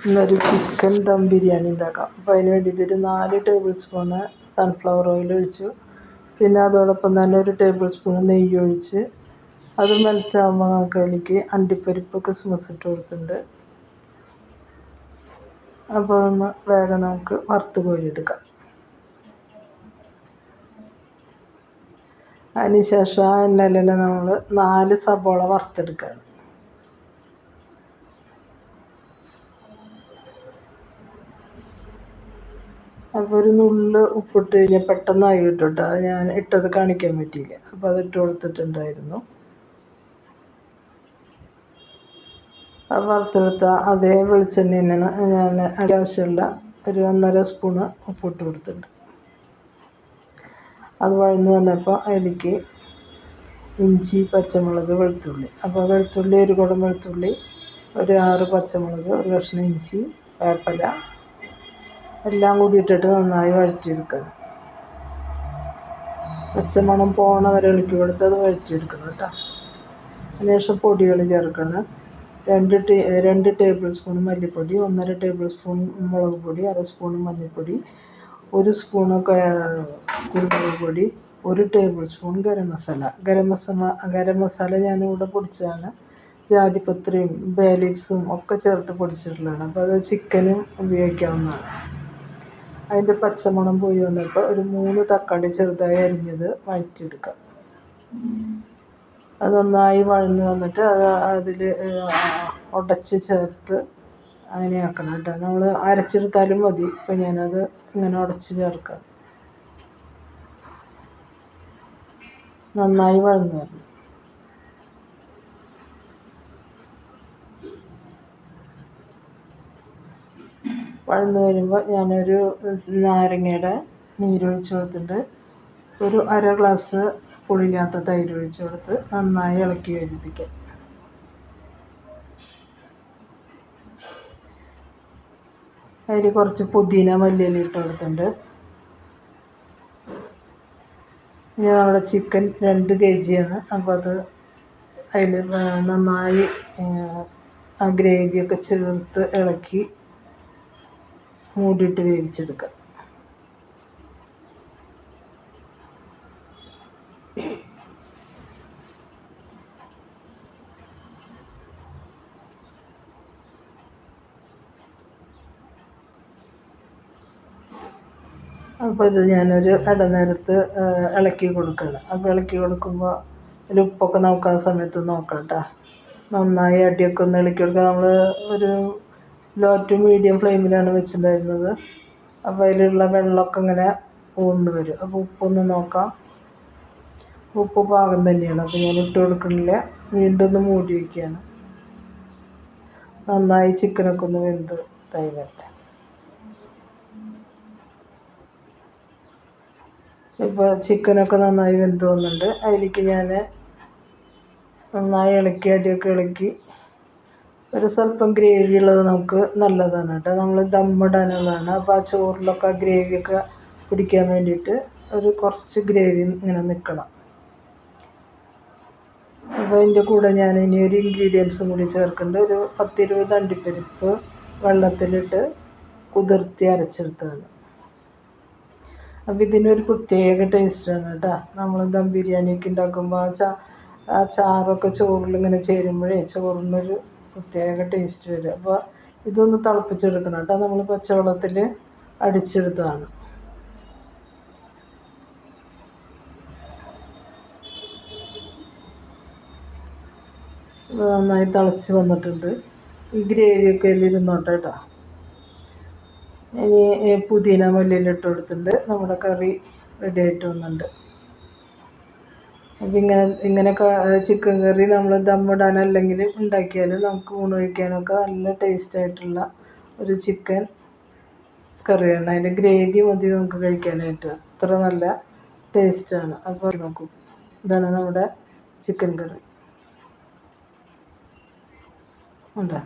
ഇന്നൊരു ചിക്കൻ ദം ബിരിയാണി ഉണ്ടാക്കാം. അപ്പോൾ അതിന് വേണ്ടിയിട്ട് ഒരു 4 ടേബിൾ സ്പൂണ് സൺഫ്ലവർ ഓയിൽ ഒഴിച്ചു. പിന്നെ അതോടൊപ്പം തന്നെ ഒരു ടേബിൾ സ്പൂൺ നെയ്യ് ഒഴിച്ച് അത് മെൽറ്റാകുമ്പോൾ നമുക്ക് അതിലേക്ക് അണ്ടിപ്പരിപ്പ് കിസ്മിസ് ഇട്ട് കൊടുത്തിട്ടുണ്ട്. അപ്പോൾ ഒന്ന് വേഗം നമുക്ക് വറുത്ത് കോരിയെടുക്കാം. അതിന് ശേഷം ആ എണ്ണയിൽ തന്നെ നമ്മൾ 4 സബോള വറുത്തെടുക്കുകയാണ്. അപ്പോൾ ഒരു നുള്ള് ഉപ്പിട്ട് കഴിഞ്ഞാൽ പെട്ടെന്നായി കിട്ടും കേട്ടോ. അത് ഞാൻ ഇട്ടത് കാണിക്കാൻ പറ്റിയില്ല, അപ്പോൾ അത് ഇട്ട് കൊടുത്തിട്ടുണ്ടായിരുന്നു. അത് വറുത്തെടുത്ത അതേ വെളിച്ചെണ്ണ തന്നെയാണ് ഞാൻ ആവശ്യമുള്ള ഒരു 1.5 സ്പൂണ് ഉപ്പിട്ട് കൊടുത്തിട്ടുണ്ട്. അത് വഴന്ന് വന്നപ്പോൾ അതിലേക്ക് ഇഞ്ചി, പച്ചമുളക്, വെളുത്തുള്ളി. അപ്പോൾ വെളുത്തുള്ളി ഒരു കുടം വെളുത്തുള്ളി, ഒരു 6 പച്ചമുളക്, ഒരു കഷ്ണം ഇഞ്ചി, വേപ്പില എല്ലാം കൂടി ഇട്ടിട്ട് നന്നായി വഴറ്റിയെടുക്കണം. പച്ചമണം പോണ വരെ ഇളക്കി കൊടുത്ത് അത് വഴറ്റിയെടുക്കണം കേട്ടോ. അതിനുശേഷം പൊടികൾ ചേർക്കണം. 2 ടേബിൾ സ്പൂൺ മല്ലിപ്പൊടി, 1.5 ടേബിൾ സ്പൂൺ മുളക് പൊടി, 1/2 സ്പൂൺ മഞ്ഞൾപ്പൊടി, 1 സ്പൂണ് കുരുമുളക് പൊടി, 1 ടേബിൾ സ്പൂൺ ഗരം മസാല ഞാനിവിടെ പൊടിച്ചതാണ്. ജാതിപത്രിയും ബേ ലീവ്സും ഒക്കെ ചേർത്ത് പൊടിച്ചിട്ടുള്ളതാണ്. അപ്പോൾ അത് ചിക്കനും ഉപയോഗിക്കാവുന്നതാണ്. അതിൻ്റെ പച്ചമണം പോയി വന്നപ്പോൾ ഒരു 3 തക്കാളി ചെറുതായി അരിഞ്ഞത് വഴറ്റിയെടുക്കാം. അത് നന്നായി വഴന്ന് വന്നിട്ട് അത് അതിൽ ഉടച്ച് ചേർത്ത് അങ്ങനെ ആക്കണം കേട്ടോ. നമ്മൾ അരച്ചെടുത്താലും മതി. ഇപ്പം ഞാനത് ഇങ്ങനെ ഉടച്ച് ചേർക്കാം. നന്നായി വഴന്ന് വരണം. വഴന്ന് വരുമ്പോൾ ഞാനൊരു നാരങ്ങയുടെ നീരൊഴിച്ച് കൊടുത്തിട്ട് ഒരു 1/2 ഗ്ലാസ് പുളിയില്ലാത്ത തൈര് ഒഴിച്ച് കൊടുത്ത് നന്നായി ഇളക്കി യോജിപ്പിക്കാം. അതിൽ കുറച്ച് പുതിന മല്ലിയില ഇട്ട് കൊടുത്തിട്ടുണ്ട്. ഇനി നമ്മുടെ ചിക്കൻ 2 kg. അപ്പോൾ അത് അതിൽ നന്നായി ആ ഗ്രേവിയൊക്കെ ചേർത്ത് ഇളക്കി മൂടിയിട്ട് വേവിച്ചെടുക്കാം. അപ്പോൾ ഇത് ഞാനൊരു ഇടനേരത്ത് ഇളക്കി കൊടുക്കണം. അപ്പോൾ ഇളക്കി കൊടുക്കുമ്പോൾ അതിൽ ഉപ്പൊക്കെ നമുക്ക് ആ സമയത്ത് നോക്കാം കേട്ടോ. നന്നായി അടിയൊക്കെ ഒന്ന് ഇളക്കി കൊടുക്കുക. നമ്മൾ ഒരു ലോ ടു മീഡിയം ഫ്ലെയിമിലാണ് വെച്ചിട്ടുണ്ടായിരുന്നത്. അപ്പോൾ അതിലുള്ള വെള്ളമൊക്കെ ഇങ്ങനെ ഊന്ന് വരും. അപ്പോൾ ഉപ്പൊന്ന് നോക്കാം. ഉപ്പ് പാകം തന്നെയാണ്. അപ്പോൾ ഞാൻ ഇട്ട് കൊടുക്കണില്ല. വീണ്ടും ഒന്ന് മൂടി വയ്ക്കുകയാണ്. നന്നായി ചിക്കനൊക്കെ ഒന്ന് വെന്ത് ഇതായി വരട്ടെ. ഇപ്പോൾ ചിക്കനൊക്കെ നന്നായി വെന്ത് വന്നിട്ടുണ്ട്. അതിലേക്ക് ഞാൻ നന്നായി ഇളക്കി അടിയൊക്കെ ഇളക്കി ഒരു സ്വല്പം ഗ്രേവി ഉള്ളത് നമുക്ക് നല്ലതാണ് കേട്ടോ. നമ്മൾ ദമ്മിടാനുള്ളതാണ്. അപ്പോൾ ആ ചോറിലൊക്കെ ആ ഗ്രേവിയൊക്കെ പിടിക്കാൻ വേണ്ടിയിട്ട് ഒരു കുറച്ച് ഗ്രേവി ഇങ്ങനെ നിൽക്കണം. അപ്പോൾ അതിൻ്റെ കൂടെ ഞാൻ ഇനി ഒരു ഇൻഗ്രീഡിയൻസും കൂടി ചേർക്കുന്നുണ്ട്. ഒരു 10-20 അണ്ടിപ്പരിപ്പ് വെള്ളത്തിലിട്ട് കുതിർത്തി അരച്ചെടുത്തതാണ്. അപ്പോൾ ഇതിനൊരു പ്രത്യേക ടേസ്റ്റാണ് കേട്ടോ. നമ്മൾ ദം ബിരിയാണിയൊക്കെ ഉണ്ടാക്കുമ്പോൾ ആ ചാറൊക്കെ ചോറിലിങ്ങനെ ചേരുമ്പോഴേ ചോറിനൊരു പ്രത്യേക ടേസ്റ്റ് വരും. അപ്പോൾ ഇതൊന്ന് തിളപ്പിച്ചെടുക്കണം കേട്ടോ. നമ്മൾ പച്ചവെള്ളത്തിൽ അടിച്ചെടുത്തതാണ്. നന്നായി തിളച്ച് വന്നിട്ടുണ്ട്. ഈ ഗ്രേവിയൊക്കെ അതിലിരുന്നോട്ടെ കേട്ടോ. ഇനി പുതിന മല്ലിയില ഇട്ട് കൊടുത്തിട്ടുണ്ട്. നമ്മുടെ കറി റെഡി ആയിട്ട് വന്നിട്ടുണ്ട്. അപ്പം ഇങ്ങനെയൊക്കെ ചിക്കൻ കറി നമ്മൾ ദമ്മിടാനല്ലെങ്കിൽ ഉണ്ടാക്കിയാൽ നമുക്ക് ഊണ് കഴിക്കാനൊക്കെ നല്ല ടേസ്റ്റായിട്ടുള്ള ഒരു ചിക്കൻ കറിയാണ്. അതിൻ്റെ ഗ്രേവി മതി നമുക്ക് കഴിക്കാനായിട്ട്. അത്ര നല്ല ടേസ്റ്റാണ്. അപ്പോൾ നോക്കൂ, ഇതാണ് നമ്മുടെ ചിക്കൻ കറി. ഉണ്ടോ?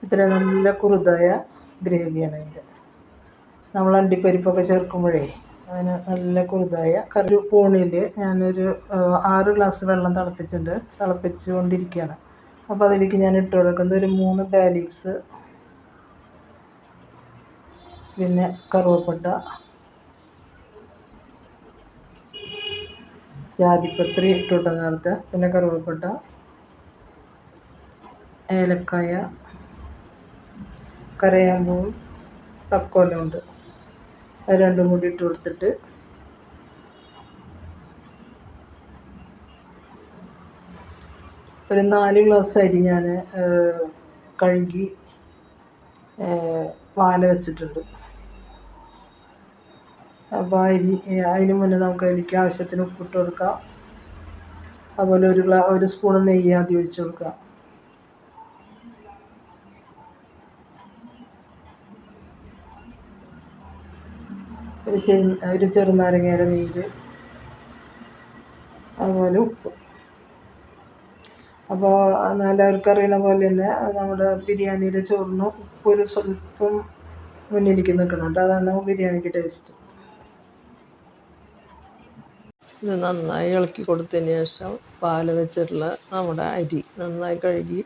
ഇത്ര നല്ല കുറുതായ ഗ്രേവിയാണ് അതിൻ്റെ. നമ്മൾ അണ്ടിപ്പരിപ്പൊക്കെ ചേർക്കുമ്പോഴേ അതിന് നല്ല കുറുതായ കറി. പൂണിയിൽ ഞാനൊരു 6 ഗ്ലാസ് വെള്ളം തിളപ്പിച്ചുകൊണ്ടിരിക്കുകയാണ്. അപ്പോൾ അതിലേക്ക് ഞാൻ ഇട്ട് കൊടുക്കുന്നത് ഒരു 3 ബേ ലീവ്സ്, പിന്നെ കറുവപ്പട്ട, ജാതിപത്രി ഇട്ടുകൊണ്ട നേരത്തെ, പിന്നെ കറുവപ്പട്ട, ഏലക്കായ, കരയാമ്പൂവും തക്കോലം ഉണ്ട്, അത് രണ്ടും കൂടി ഇട്ട് കൊടുത്തിട്ട് ഒരു 4 ഗ്ലാസ് അരി ഞാൻ കഴുകി വാല വെച്ചിട്ടുണ്ട്. അപ്പോൾ അതിന് മുന്നേ നമുക്ക് അതിലേക്ക് ആവശ്യത്തിന് ഉപ്പിട്ട് കൊടുക്കാം. അതുപോലെ ഒരു സ്പൂൺ നെയ്യ് ആദ്യം ഒഴിച്ച് കൊടുക്കുക. ഒരു ചെറുനാരങ്ങയുടെ നീര്, അതുപോലെ ഉപ്പ്. അപ്പോൾ എല്ലാവർക്കും അറിയുന്ന പോലെ തന്നെ നമ്മുടെ ബിരിയാണിയുടെ ചോറിന് ഉപ്പ് ഒരു സ്വല്പം മുന്നിലേക്ക് നിൽക്കുന്നുണ്ട്, അതാണ് ബിരിയാണിക്ക് ടേസ്റ്റ്. ഇത് നന്നായി ഇളക്കി കൊടുത്തതിന് ശേഷം വാല വെച്ചിട്ടുള്ള നമ്മുടെ അരി നന്നായി കഴുകി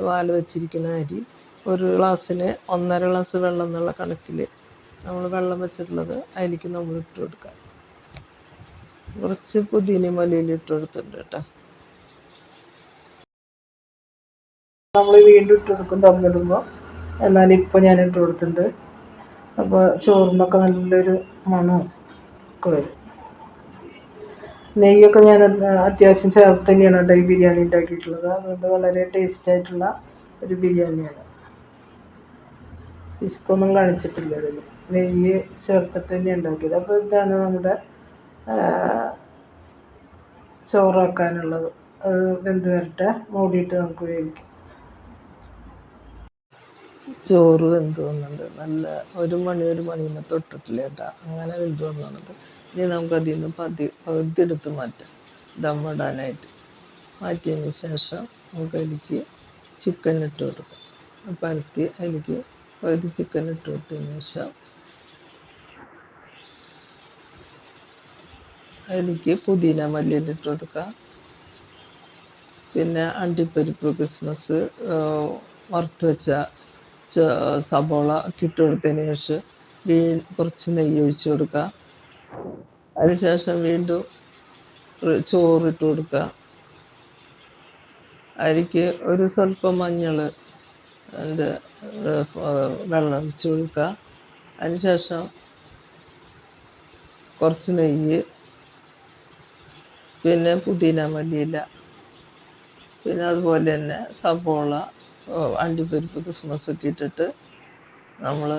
വാല വെച്ചിരിക്കുന്ന അരി ഒരു ഗ്ലാസ്സിന് 1.5 ഗ്ലാസ് വെള്ളം എന്നുള്ള കണക്കിൽ നമ്മൾ വെള്ളം വെച്ചിട്ടുള്ളത് അതിലേക്ക് നമ്മൾ ഇട്ട് കൊടുക്കുക. കുറച്ച് പുതിന മല്ലിയിൽ ഇട്ട് കൊടുത്തിട്ടുണ്ട് കേട്ടോ. നമ്മൾ വീണ്ടും ഇട്ട് കൊടുക്കും തമ്മിടുമ്പോൾ, എന്നാലും ഇപ്പോൾ ഞാൻ ഇട്ട് കൊടുത്തിട്ടുണ്ട്. അപ്പോൾ ചോറിനൊക്കെ നല്ലൊരു മണവും ഒക്കെ വരും. നെയ്യൊക്കെ ഞാൻ അത്യാവശ്യം ചേർത്ത് തന്നെയാണ് കേട്ടോ ഈ ബിരിയാണി ഉണ്ടാക്കിയിട്ടുള്ളത്. അതുകൊണ്ട് വളരെ ടേസ്റ്റ് ആയിട്ടുള്ള ഒരു ബിരിയാണിയാണ്. പിശുക്കൊന്നും കാണിച്ചിട്ടില്ല അതിൽ, നെയ്യ് ചേർത്തിട്ട് തന്നെ ഉണ്ടാക്കിയത്. അപ്പോൾ ഇതാണ് നമ്മുടെ ചോറാക്കാനുള്ളത്. അത് വെന്ത് വരട്ടെ, മൂടിയിട്ട് നമുക്ക് വേവിക്കാം. ചോറ് വെന്ത് വന്നിട്ടുണ്ട്, നല്ല 1 മണിന്ന് തൊട്ടിട്ടില്ല കേട്ടോ, അങ്ങനെ വെന്ത് വന്നിട്ടുണ്ട്. ഇനി നമുക്കതിൽ നിന്ന് പകുതി എടുത്ത് മാറ്റാം ദമ്മിടാനായിട്ട്. മാറ്റിയതിന് ശേഷം നമുക്ക് അതിലേക്ക് ചിക്കൻ ഇട്ട് കൊടുക്കാം. പരത്തി അതിലേക്ക് പകുതി ചിക്കൻ ഇട്ട് കൊടുത്തതിന് ശേഷം അതിലേക്ക് പുതിന മല്ലിയിൽ ഇട്ട് കൊടുക്കാം. പിന്നെ അണ്ടിപ്പരിപ്പ്, കിസ്മസ്, വറുത്ത് വെച്ച സബോള ഒക്കെ ഇട്ട് കൊടുത്തതിന് ശേഷം കുറച്ച് നെയ്യ് ഒഴിച്ച് കൊടുക്കുക. അതിനുശേഷം വീണ്ടും ചോറിട്ട് കൊടുക്കുക. അതിലേക്ക് ഒരു സ്വല്പം മഞ്ഞൾ വെള്ളം ഒഴിച്ച് കൊടുക്കുക. അതിനുശേഷം കുറച്ച് നെയ്യ്, പിന്നെ പുതിന മല്ലിയില, പിന്നെ അതുപോലെ തന്നെ സബോള, അണ്ടിപ്പരിപ്പ്, കിസ്മസ് ഒക്കെ ഇട്ടിട്ട് നമ്മൾ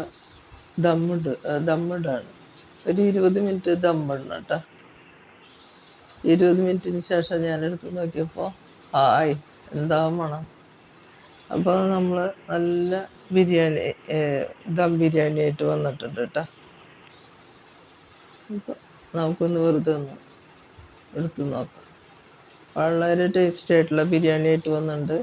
ദമ്മിടാണ്. ഒരു 20 മിനിറ്റ് ദമ്മിടണം കേട്ടോ. 20 മിനിറ്റിന് ശേഷം ഞാനെടുത്ത് നോക്കിയപ്പോൾ എന്താ മണം. അപ്പോൾ നമ്മൾ നല്ല ബിരിയാണി, ദം ബിരിയാണി ആയിട്ട് വന്നിട്ടുണ്ട് കേട്ടോ. അപ്പോൾ നമുക്കൊന്ന് വെറുതെ എടുത്ത് നോക്കാം. വളരെ ടേസ്റ്റി ആയിട്ടുള്ള ബിരിയാണി ആയിട്ട് വന്നിട്ടുണ്ട്.